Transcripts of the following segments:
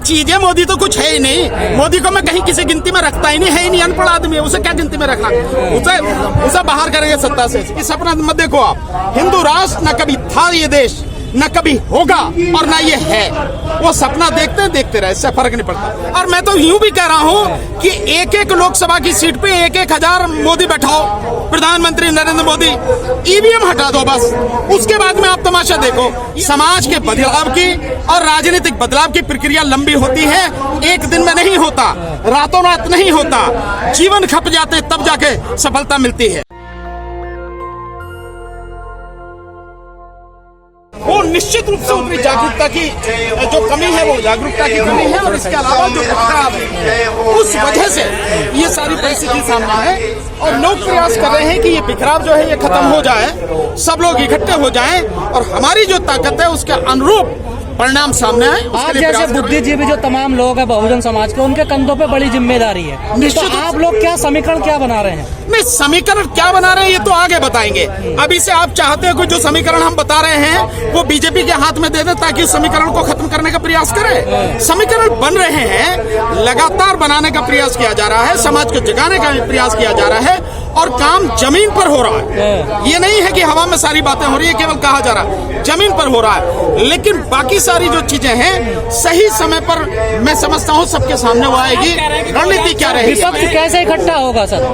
चीज है, मोदी तो कुछ है ही नहीं। मोदी को मैं कहीं किसी गिनती में रखता ही नहीं, है ही नहीं, अनपढ़ आदमी है, उसे क्या गिनती में रखा। उसे बाहर करेंगे सत्ता से। इस अपना मत देखो आप, हिंदू राष्ट्र न कभी था ये देश, न कभी होगा और न ये है। वो सपना देखते रहे, इससे फर्क नहीं पड़ता। और मैं तो यूं भी कह रहा हूं कि एक एक लोकसभा की सीट पे 1,000 मोदी बैठाओ, प्रधानमंत्री नरेंद्र मोदी, ईवीएम हटा दो बस। उसके बाद में आप तमाशा देखो। समाज के बदलाव की और राजनीतिक बदलाव की प्रक्रिया लंबी होती है, एक दिन में नहीं होता, रातों रात नहीं होता। जीवन खप जाते तब जाके सफलता मिलती है। वो निश्चित रूप से ऊपरी जागरूकता की जो कमी है, वो जागरूकता की कमी है। और इसके अलावा जो बिखराव है, उस वजह से ये सारी परिस्थिति सामने है। और लोग प्रयास कर रहे हैं कि ये बिखराव जो है ये खत्म हो जाए, सब लोग इकट्ठे हो जाएं और हमारी जो ताकत है उसके अनुरूप परिणाम सामने आए। आप जैसे बुद्धिजीवी जो तमाम लोग हैं बहुजन समाज के, उनके कंधों पे बड़ी जिम्मेदारी है। निश्चित तो आप लोग क्या समीकरण क्या बना रहे हैं? नहीं, समीकरण क्या बना रहे हैं ये तो आगे बताएंगे। अभी से आप चाहते हो कि जो समीकरण हम बता रहे हैं वो बीजेपी के हाथ में दे दें ताकि उस समीकरण को खत्म करने का प्रयास करें। समीकरण बन रहे हैं, लगातार बनाने का प्रयास किया जा रहा है, समाज को जगाने का प्रयास किया जा रहा है और काम जमीन पर हो रहा है। ये नहीं है कि हवा में सारी बातें हो रही है, केवल कहा जा रहा है, जमीन पर हो रहा है। लेकिन बाकी सारी जो चीजें हैं सही समय पर मैं समझता हूँ सबके सामने वो आएगी। रणनीति क्या रहेगी, विपक्ष कैसे इकट्ठा होगा सर?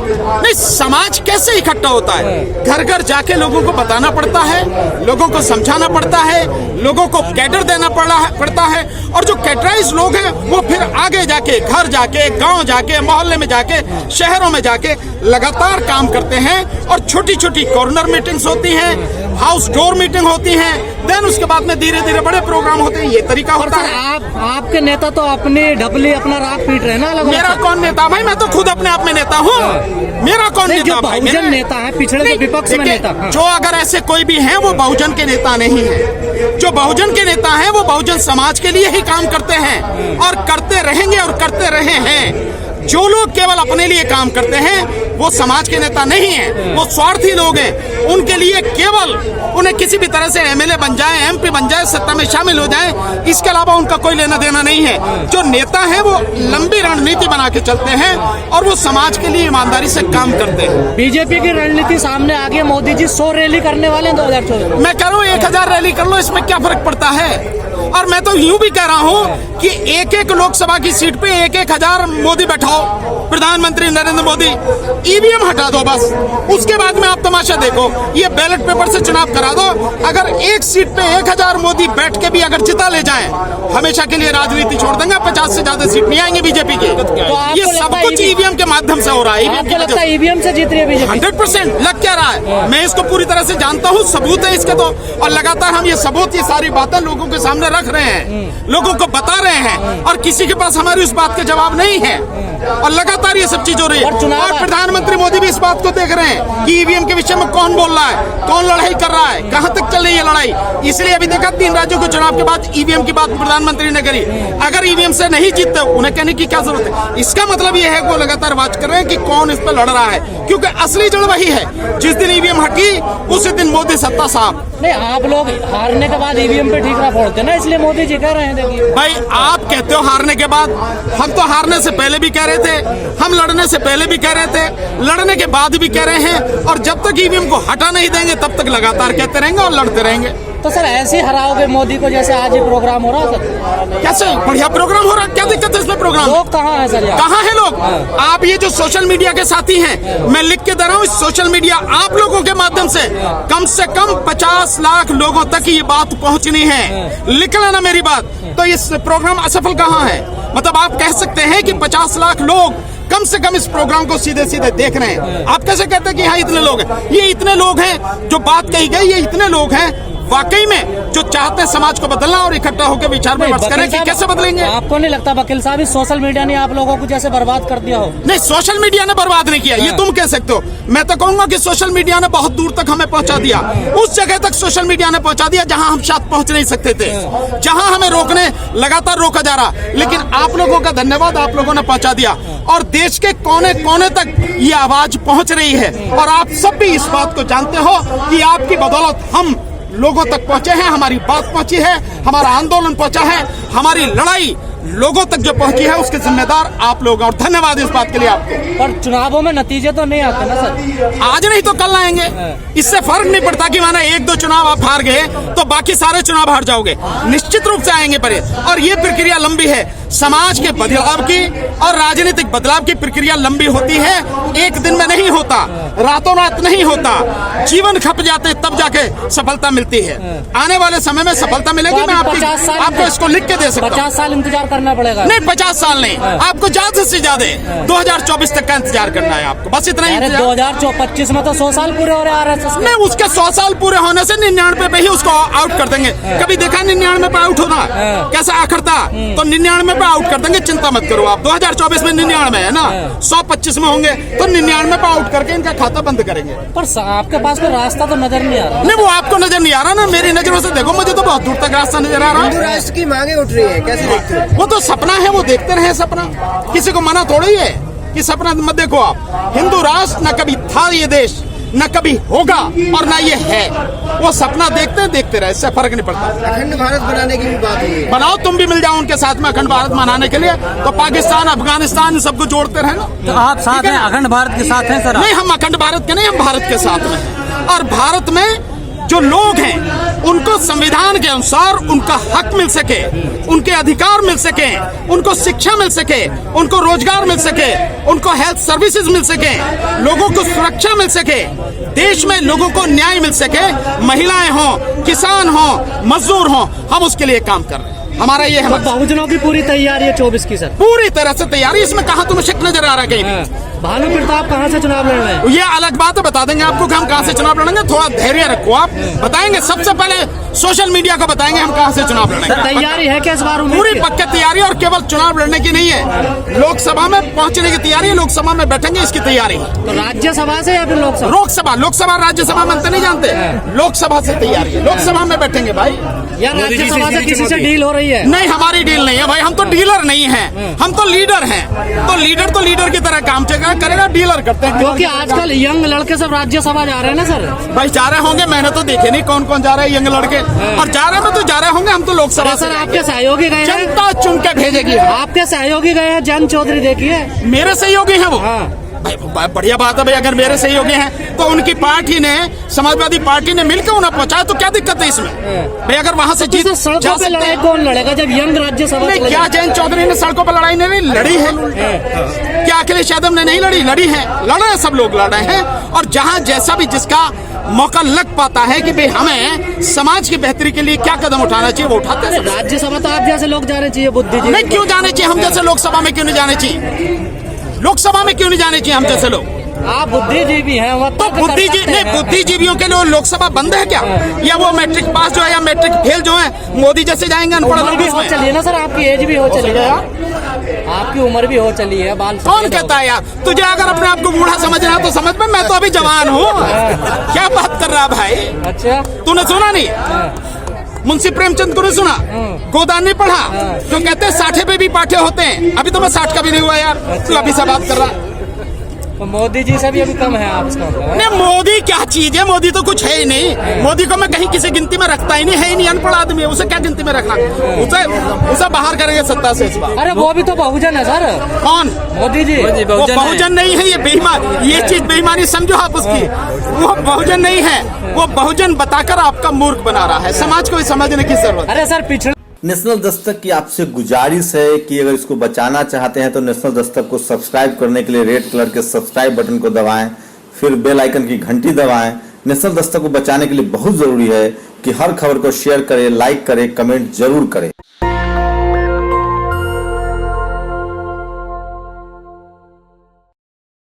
नहीं, समाज कैसे इकट्ठा होता है, घर घर जाके लोगों को बताना पड़ता है, लोगों को समझाना पड़ता है, लोगों को कैडर देना पड़ता है। और जो कैडराइज लोग हैं वो फिर आगे जाके, घर जाके, गांव जाके, मोहल्ले में जाके, शहरों में जाके लगातार काम करते हैं। और छोटी छोटी कॉर्नर मीटिंग्स होती हैं, हाउस डोर मीटिंग होती है, देन उसके बाद में धीरे धीरे बड़े प्रोग्राम होते हैं। ये तरीका होता है। आपके नेता तो अपनी ढबली अपना राग पीट रहे हैं ना अलग। मेरा कौन नेता भाई, मैं तो खुद अपने आप में नेता हूँ। मेरा कौन नेता भाई? बहुजन नेता है, पिछड़े तो विपक्ष में नेता। जो अगर ऐसे कोई भी हैं वो बहुजन के नेता नहीं है। जो बहुजन के नेता हैं वो बहुजन समाज के लिए ही काम करते हैं और करते रहेंगे और करते रहे हैं। जो लोग केवल अपने लिए काम करते हैं वो समाज के नेता नहीं हैं, वो स्वार्थी लोग हैं। उनके लिए केवल उन्हें किसी भी तरह से एमएलए बन जाए, एमपी बन जाए, सत्ता में शामिल हो जाए, इसके अलावा उनका कोई लेना देना नहीं है। जो नेता है वो लंबी रणनीति बना के चलते हैं और वो समाज के लिए ईमानदारी से काम करते हैं। बीजेपी की रणनीति सामने आ गई, मोदी जी 100 रैली करने वाले हैं 2024। मैं कह रहा हूँ 1,000 रैली कर लो, इसमें क्या फर्क पड़ता है। और मैं तो यूं भी कह रहा हूं कि एक एक लोकसभा की सीट पे 1,000 मोदी बैठाओ, प्रधानमंत्री नरेंद्र मोदी, ईवीएम हटा दो बस। उसके बाद में आप तमाशा देखो, ये बैलेट पेपर से चुनाव करा दो। अगर एक सीट पे 1,000 मोदी बैठ के भी अगर जिता ले जाएं, हमेशा के लिए राजनीति छोड़ देंगे, 50 से ज्यादा सीट नहीं आएंगे बीजेपी की। तो ये सब कुछ ईवीएम के माध्यम से हो रहा है। आपको लगता है ईवीएम से जीत रही है बीजेपी? 100% लग क्या रहा है, मैं इसको पूरी तरह से जानता हूँ, सबूत है इसके तो। और लगातार हम ये सबूत, ये सारी बातें लोगों के सामने रख रहे हैं, लोगों को बता रहे हैं और किसी के पास हमारी उस बात के जवाब नहीं है। और लगातार ये सब चीज हो रही है। और प्रधानमंत्री मोदी भी इस बात को देख रहे हैं कि ईवीएम के विषय में कौन बोल रहा है, कौन लड़ाई कर रहा है, कहां तक चल रही है लड़ाई। इसलिए अभी देखा 3 राज्यों के चुनाव के बाद ईवीएम की बात प्रधानमंत्री ने करी। अगर ईवीएम से नहीं जीतते उन्हें कहने की क्या जरूरत है। इसका मतलब ये है कि वो लगातार बात कर रहे हैं कि कौन इस पर लड़ रहा है, क्योंकि असली जड़ वही है। जिस दिन ईवीएम हटी उसी दिन मोदी सत्ता साहब। नहीं, आप लोग हारने के बाद ईवीएम पे ठीकरा फोड़ते हैं ना, इसलिए मोदी जी कह रहे हैं। देखिए भाई, आप कहते हो हारने के बाद, हम तो हारने से पहले भी कह रहे थे, हम लड़ने से पहले भी कह रहे थे, लड़ने के बाद भी कह रहे हैं। और जब तक ईवीएम को हटा नहीं देंगे तब तक लगातार कहते रहेंगे और लड़ते रहेंगे। तो सर ऐसे हराओगे मोदी को जैसे आज ये प्रोग्राम हो रहा है सर? कैसे बढ़िया प्रोग्राम हो रहा है, क्या दिक्कत है इसमें? प्रोग्राम लोग कहाँ है सर? कहाँ है लोग? आप ये जो सोशल मीडिया के साथी हैं, मैं लिख के दे रहा हूँ, सोशल मीडिया आप लोगों के माध्यम से कम 50 लाख लोगों तक ये बात पहुँचनी है। लिख लेना मेरी बात। तो इस प्रोग्राम असफल कहाँ है? मतलब आप कह सकते हैं कि 50 लाख लोग कम से कम इस प्रोग्राम को सीधे सीधे देख रहे हैं। आप कैसे कहते हैं कि हाँ इतने लोग हैं? ये इतने लोग हैं जो बात कही गई, ये इतने लोग हैं वाकई में जो चाहते हैं समाज को बदलना और इकट्ठा होकर विचार विमर्श करें कि कैसे बदलेंगे। आपको नहीं लगता वकील साहब इस सोशल मीडिया ने आप लोगों को जैसे बर्बाद कर दिया हो? नहीं, सोशल मीडिया ने बर्बाद नहीं किया, ये तुम कह सकते हो। मैं तो कहूंगा कि सोशल मीडिया ने बहुत दूर तक हमें पहुंचा दिया। उस जगह तक सोशल मीडिया ने पहुंचा दिया जहां हम शायद पहुंच नहीं सकते थे, जहां हमें रोकने लगातार रोका जा रहा। लेकिन आप लोगों का धन्यवाद, आप लोगों ने पहुंचा दिया और देश के कोने कोने तक ये आवाज पहुंच रही है। और आप सब भी इस बात को जानते हो कि आपकी बदौलत हम लोगों तक पहुंचे हैं, हमारी बात पहुंची है, हमारा आंदोलन पहुंचा है, हमारी लड़ाई लोगों तक जो पहुंची है उसके जिम्मेदार आप लोग हैं, और धन्यवाद इस बात के लिए आपको। पर चुनावों में नतीजे तो नहीं आते ना सर। आज नहीं तो कल आएंगे, इससे फर्क नहीं पड़ता कि माना एक दो चुनाव आप हार गए तो बाकी सारे चुनाव हार जाओगे, निश्चित रूप से आएंगे पर। और ये प्रक्रिया लंबी है, समाज के बदलाव की और राजनीतिक बदलाव की प्रक्रिया लंबी होती है, एक दिन में नहीं होता, रातों रात नहीं होता, जीवन खप जाते तब जाके सफलता मिलती है। आने वाले समय में सफलता मिलेगी, मैं आपको इसको लिख के दे सकता हूँ। 50 साल इंतजार करना पड़ेगा। नहीं 50 साल नहीं, आपको ज्यादा से ज्यादा 2024 तक का इंतजार करना है आपको, बस इतना ही। 2025 में तो 100 साल पूरे हो रहे RSS के। नहीं, उसके 100 साल पूरे होने से 99 पे ही उसको आउट कर देंगे। कभी देखा 99 पे आउट होना कैसा आखिरता, तो 99 पे आउट कर देंगे, चिंता मत करो आप। 2024 में 99 है ना, 125 में होंगे तो 99 पे आउट करके इनका खाता बंद करेंगे। पर आपके पास कोई रास्ता तो नजर नहीं आ रहा। नहीं, वो आपको नजर नहीं आ रहा ना, मेरी नजरों से देखो, मुझे तो बहुत दूर तक रास्ता नजर आ रहा है। राष्ट्र की मांगे उठ रही है, कैसे देखते हो? वो तो सपना है, वो देखते रहे सपना, किसी को मना थोड़ी है कि सपना मत देखो आप। हिंदू राष्ट्र न कभी था ये देश, न कभी होगा और न ये है, वो सपना देखते रहे, इससे फर्क नहीं पड़ता। अखंड भारत बनाने की भी बात हुई है। बनाओ, तुम भी मिल जाओ उनके साथ में अखंड भारत मनाने के लिए, तो पाकिस्तान अफगानिस्तान सबको जोड़ते रहे ना। तो आप साथ हैं, अखंड भारत के साथ हैं सर? नहीं, हम अखंड भारत के नहीं, हम भारत के साथ में हैं। और भारत में जो लोग हैं उनको संविधान के अनुसार उनका हक मिल सके, उनके अधिकार मिल सके, उनको शिक्षा मिल सके, उनको रोजगार मिल सके, उनको हेल्थ सर्विसेज मिल सके, लोगों को सुरक्षा मिल सके, देश में लोगों को न्याय मिल सके, महिलाएं हों, किसान हों, मजदूर हों, हम उसके लिए काम कर रहे हैं। हमारा ये है। बहुजनों की पूरी तैयारी है 24 की सर? पूरी तरह से तैयारी, इसमें कहाँ तुम्हें शक नजर आ रहा है कहीं भी? भानु प्रताप कहाँ से चुनाव लड़ रहे हैं? ये अलग बात है, बता देंगे आपको कि हम कहाँ से चुनाव लड़ेंगे, थोड़ा धैर्य रखो आप, बताएंगे। सबसे पहले सोशल मीडिया को बताएंगे हम कहाँ से चुनाव लड़ेंगे। तैयारी है क्या इस बार? पूरी पक्की तैयारी, और केवल चुनाव लड़ने की नहीं है, लोकसभा में पहुंचने की तैयारी है, लोकसभा में बैठेंगे इसकी तैयारी। तो राज्यसभा से या फिर लोकसभा? लोकसभा राज्यसभा में अंतर नहीं जानते, लोकसभा से तैयारी है, लोकसभा में बैठेंगे भाई। या राज्यसभा से किसी से डील हो रही है? नहीं, हमारी डील नहीं है भाई, हम तो डीलर नहीं हैं, हम तो लीडर हैं। तो लीडर की तरह काम करेगा, डीलर करते हैं। क्योंकि आजकल यंग लड़के सब राज्यसभा जा रहे हैं ना सर? भाई जा रहे होंगे, मैंने तो देखे नहीं कौन कौन जा रहे हैं यंग लड़के, और जा रहे में तो जा रहे होंगे, हम तो लोकसभा। सर आपके सहयोगी गए हैं? जनता चुन के भेजेगी। आपके सहयोगी गए हैं, जन चौधरी, देखिए। मेरे सहयोगी हैं वो? भाई बढ़िया बात है भाई, अगर मेरे सहयोगी हैं तो उनकी पार्टी ने, समाजवादी पार्टी ने मिलकर उन्हें पहुंचाया, तो क्या दिक्कत है इसमें भाई? अगर वहां से जीत सड़कों पे लड़ाई कौन लड़ेगा जब यंग राज्यसभा? क्या जयंत चौधरी ने सड़कों पर लड़ाई नहीं लड़ी है? क्या अखिलेश यादव ने नहीं लड़ी है? लड़ रहे, सब लोग लड़ रहे हैं। और जहां जैसा भी जिसका मौका लग पाता है कि भाई हमें समाज की बेहतरी के लिए क्या कदम उठाना चाहिए, वो उठाते हैं। राज्यसभा तो आप जैसे लोग जाने चाहिए, बुद्धि जी। नहीं, क्यों जाने चाहिए? हम जैसे लोकसभा में क्यों नहीं जाने चाहिए? लोकसभा में क्यों नहीं जाने चाहिए हम जैसे लोग? आप बुद्धिजीवी हैं, तो बुद्धिजीवियों के लिए लोकसभा बंद है क्या? या वो मैट्रिक पास जो है या मैट्रिक फेल जो है मोदी जैसे जाएंगे अनपढ़ लोग उसमें? चलिए ना सर, आपकी एज भी हो चली है, आपकी उम्र भी हो चली है, बाल कौन कहता है यार? तुझे अगर अपने आप को बूढ़ा समझना है तो समझ में, मैं तो अभी जवान हूँ। क्या बात कर रहा भाई? अच्छा, तूने सुना नहीं? मुंशी प्रेमचंद को नहीं सुना? गोदान नहीं पढ़ा? जो कहते हैं 60 पे भी पाठे होते हैं, अभी तो मैं 60 का भी नहीं हुआ यार, तू अभी से बात कर रहा। तो मोदी जी से भी अभी कम है आप इसका? नहीं, मोदी क्या चीज है? मोदी तो कुछ है ही नहीं। मोदी को मैं कहीं किसी गिनती में रखता ही नहीं, है ही नहीं, अनपढ़ आदमी है, उसे क्या गिनती में रखा? उसे बाहर करेंगे सत्ता से इस बार। अरे वो भी तो बहुजन है सर। कौन? मोदी जी। वो बहुजन नहीं है, ये बेईमान, ये चीज बेईमानी समझो आप उसकी। वो बहुजन नहीं है, वो बहुजन बताकर आपका मूर्ख बना रहा है, समाज को समझने की जरूरत। अरे सर पिछड़े नेशनल दस्तक की आपसे गुजारिश है कि अगर इसको बचाना चाहते हैं तो नेशनल दस्तक को सब्सक्राइब करने के लिए रेड कलर के सब्सक्राइब बटन को दबाएं, फिर बेल आइकन की घंटी दबाएं। नेशनल दस्तक को बचाने के लिए बहुत जरूरी है कि हर खबर को शेयर करें, लाइक करें, कमेंट जरूर करें।